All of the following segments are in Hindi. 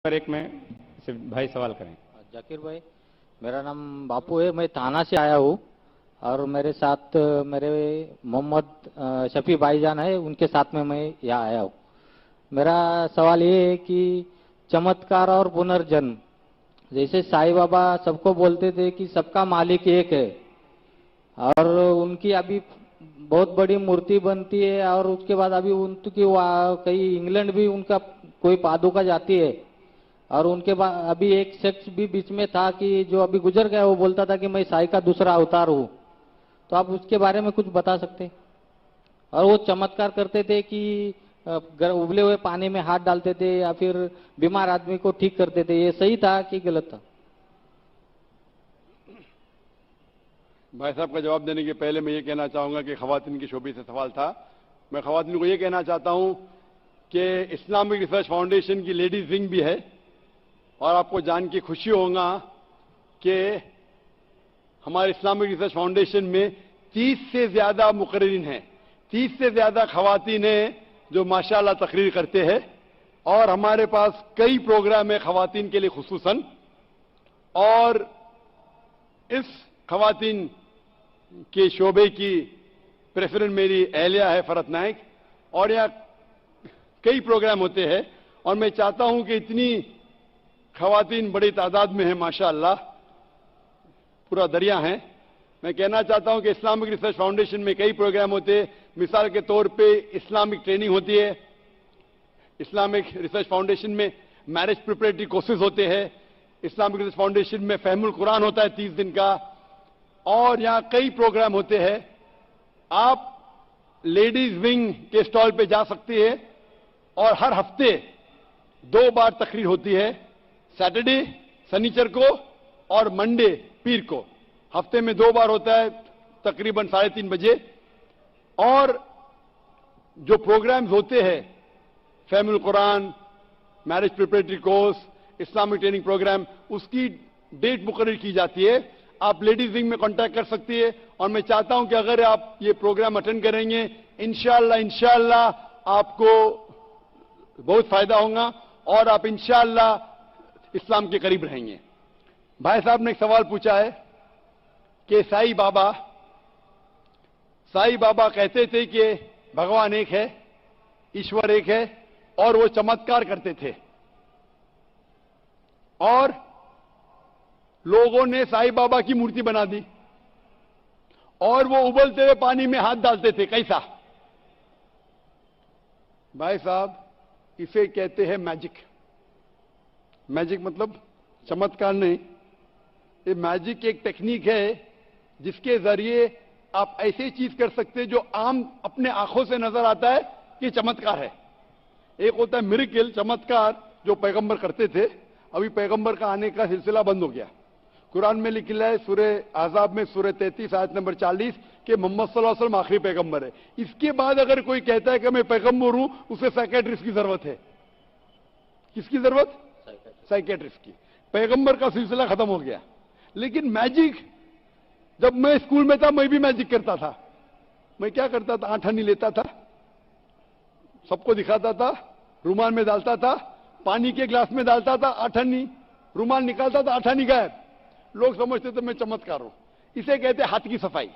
पर एक में सिर्फ भाई सवाल करें। जाकिर भाई, मेरा नाम बापू है, मैं थाना से आया हूँ और मेरे साथ मेरे मोहम्मद शफी भाईजान है, उनके साथ में मैं यहाँ आया हूँ। मेरा सवाल ये है कि चमत्कार और पुनर्जन्म, जैसे साईं बाबा सबको बोलते थे कि सबका मालिक एक है और उनकी अभी बहुत बड़ी मूर्ति बनती है और उसके बाद अभी उनकी कहीं इंग्लैंड भी उनका कोई पादुका जाती है और उनके बाद अभी एक शख्स भी बीच में था कि जो अभी गुजर गया, वो बोलता था कि मैं साईं का दूसरा अवतार हूँ। तो आप उसके बारे में कुछ बता सकते हैं? और वो चमत्कार करते थे कि उबले हुए पानी में हाथ डालते थे या फिर बीमार आदमी को ठीक करते थे, ये सही था कि गलत था? भाई साहब का जवाब देने के पहले मैं ये कहना चाहूंगा कि खवातीन की शोबे से सवाल था। मैं खवातीन को ये कहना चाहता हूं कि इस्लामिक रिसर्च फाउंडेशन की लेडीज विंग भी है और आपको जान के खुशी होगा कि हमारे इस्लामिक रिसर्च फाउंडेशन में 30 से ज्यादा मुकर्रिरीन हैं, 30 से ज्यादा खवातीन हैं जो माशाअल्लाह तकरीर करते हैं और हमारे पास कई प्रोग्राम है खवातीन के लिए खुसूसन। और इस खवातीन के शोबे की प्रेसिडेंट मेरी एहलिया है फरत नाइक और यहाँ कई प्रोग्राम होते हैं और मैं चाहता हूं कि इतनी खवातीन बड़ी तादाद में है माशाअल्लाह, पूरा दरिया है। मैं कहना चाहता हूं कि इस्लामिक रिसर्च फाउंडेशन में कई प्रोग्राम होते हैं। मिसाल के तौर पे इस्लामिक ट्रेनिंग होती है, इस्लामिक रिसर्च फाउंडेशन में मैरिज प्रिपरेटरी कोर्सेज होते हैं, इस्लामिक रिसर्च फाउंडेशन में फहमुल कुरान होता है 30 दिन का और यहां कई प्रोग्राम होते हैं। आप लेडीज विंग के स्टॉल पे जा सकती है और हर हफ्ते 2 बार तकरीर होती है, सैटरडे शनिचर को और मंडे पीर को। हफ्ते में 2 बार होता है तकरीबन 3:30 बजे। और जो प्रोग्राम्स होते हैं Fahmul Quran, marriage preparatory course, Islamic training programme, उसकी डेट मुकर्रर की जाती है। आप लेडीज विंग में कांटेक्ट कर सकती है और मैं चाहता हूं कि अगर आप ये प्रोग्राम अटेंड करेंगे इंशाअल्लाह आपको बहुत फायदा होगा और आप इंशाअल्लाह इस्लाम के करीब रहेंगे। भाई साहब ने एक सवाल पूछा है कि साईं बाबा कहते थे कि भगवान एक है, ईश्वर एक है और वो चमत्कार करते थे और लोगों ने साईं बाबा की मूर्ति बना दी और वो उबलते हुए पानी में हाथ डालते थे। कैसा? भाई साहब, इसे कहते हैं मैजिक। मैजिक मतलब चमत्कार नहीं, ये मैजिक एक टेक्निक है जिसके जरिए आप ऐसी चीज कर सकते हैं जो आम अपने आंखों से नजर आता है कि चमत्कार है। एक होता है मिरेकल, चमत्कार, जो पैगंबर करते थे। अभी पैगंबर का आने का सिलसिला बंद हो गया। कुरान में लिखा है सूरह आज़ाब में सूरह 33 आयत नंबर 40 कि मोहम्मद सल्लल्लाहु अलैहि वसल्लम आखिरी पैगंबर है। इसके बाद अगर कोई कहता है कि मैं पैगंबर हूं, उसे साइकेट्रिस्ट की जरूरत है। किसकी जरूरत? साइकेट्रिस्ट की। पैगंबर का सिलसिला खत्म हो गया। लेकिन मैजिक, जब मैं स्कूल में था मैं भी मैजिक करता था। मैं क्या करता था? आठानी लेता था, सबको दिखाता था, रुमाल में डालता था, पानी के ग्लास में डालता था, आठानी, रुमाल निकालता था, आठानी गायब। लोग समझते थे मैं चमत्कार हूं। इसे कहते हाथ की सफाई।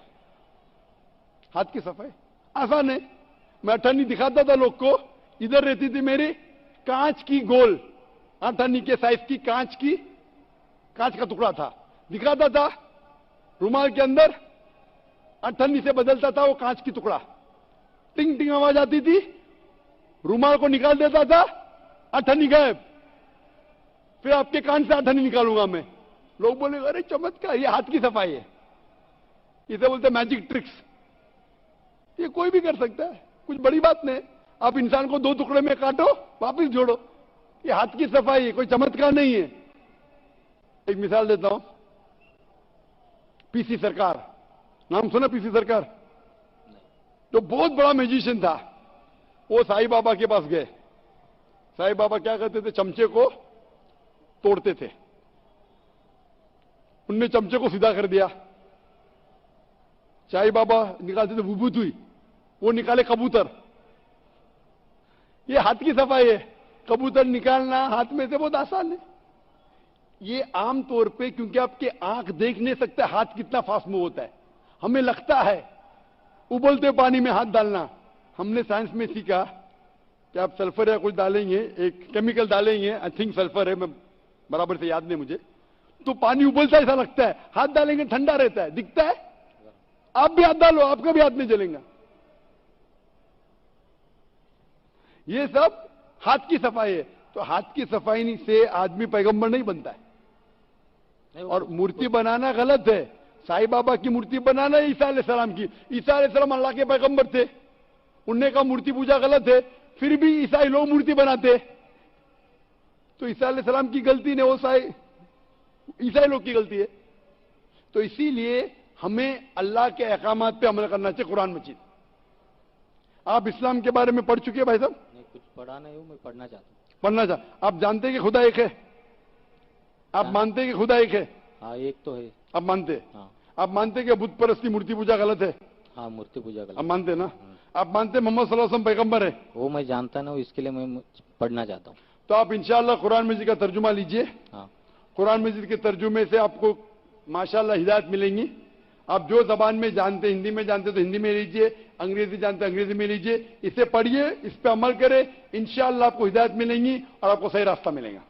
हाथ की सफाई आसान है। मैं आठानी दिखाता था लोग को, इधर रहती थी मेरी कांच की गोल, आठानी के साइज की कांच का टुकड़ा था, दिखाता था, रुमाल के अंदर अठन्नी से बदलता था वो कांच की टुकड़ा, टिंग टिंग आवाज आती थी, रुमाल को निकाल देता था, अठन्नी गायब। फिर आपके कान से अठन्नी निकालूंगा मैं। लोग बोले अरे चमत्कार, ये हाथ की सफाई है, इसे बोलते मैजिक ट्रिक्स। ये कोई भी कर सकता है, कुछ बड़ी बात नहीं। आप इंसान को 2 टुकड़े में काटो, वापस जोड़ो, ये हाथ की सफाई है, कोई चमत्कार नहीं है। एक मिसाल देता हूं, पीसी सरकार, नाम सुना? पीसी सरकार तो बहुत बड़ा म्यूजिशियन था। वो साईं बाबा के पास गए। साईं बाबा क्या करते थे? चमचे को तोड़ते थे। उनने चमचे को सीधा कर दिया। साईं बाबा निकालते थे विभूति, वो निकाले कबूतर। ये हाथ की सफाई है। कबूतर निकालना हाथ में से बहुत आसान है। ये आम तौर पे, क्योंकि आपके आंख देख नहीं सकते हाथ कितना फास्ट मूव होता है, हमें लगता है उबलते पानी में हाथ डालना। हमने साइंस में सीखा कि आप सल्फर या कुछ डालेंगे, एक केमिकल डालेंगे, आई थिंक सल्फर है, मैं बराबर से याद नहीं मुझे, तो पानी उबलता ऐसा लगता है, हाथ डालेंगे ठंडा रहता है, दिखता है। आप भी हाथ डालो, आपका भी हाथ नहीं जलेगा। ये सब हाथ की सफाई है। तो हाथ की सफाई से आदमी पैगंबर नहीं बनता है। और मूर्ति बनाना गलत है। साईं बाबा की मूर्ति बनाना है ईसा अलैहिस्सलाम की। ईसा अलैहिस्सलाम अल्लाह के पैगंबर थे, उनने कहा मूर्ति पूजा गलत है, फिर भी ईसाई लोग मूर्ति बनाते। तो ईसा अलैहिस्सलाम की गलती नहीं, वो ईसाई लोग की गलती है। तो इसीलिए हमें अल्लाह के अहकामात पे अमल करना चाहिए। कुरान मजीद, आप इस्लाम के बारे में पढ़ चुके हैं भाई साहब? नहीं, कुछ पढ़ा नहीं हूँ, मैं पढ़ना चाहता हूँ। पढ़ना चाह, आप जानते हैं कि खुदा एक है? आप मानते हैं कि खुदा एक है? हाँ, एक तो है। आप मानते हैं? हाँ आप मानते हैं कि बुत परस्ती मूर्ति पूजा गलत है? हाँ, मूर्ति पूजा आप गलत। मानते हैं ना? आप मानते हैं मोहम्मद सल्लल्लाहु अलैहि वसल्लम पैगंबर है? वो मैं जानता ना हूँ, इसके लिए मैं पढ़ना चाहता हूँ। तो आप इंशाअल्लाह कुरान मजीद का तर्जुमा लीजिए। हाँ, कुरान मजीद के तर्जुमे से आपको माशाअल्लाह हिदायत मिलेंगी। आप जो जबान में जानते, हिंदी में जानते तो हिंदी में लीजिए, अंग्रेजी जानते अंग्रेजी में लीजिए। इसे पढ़िए, इस पे अमल करें, इंशाअल्लाह आपको हिदायत मिलेंगी और आपको सही रास्ता मिलेगा।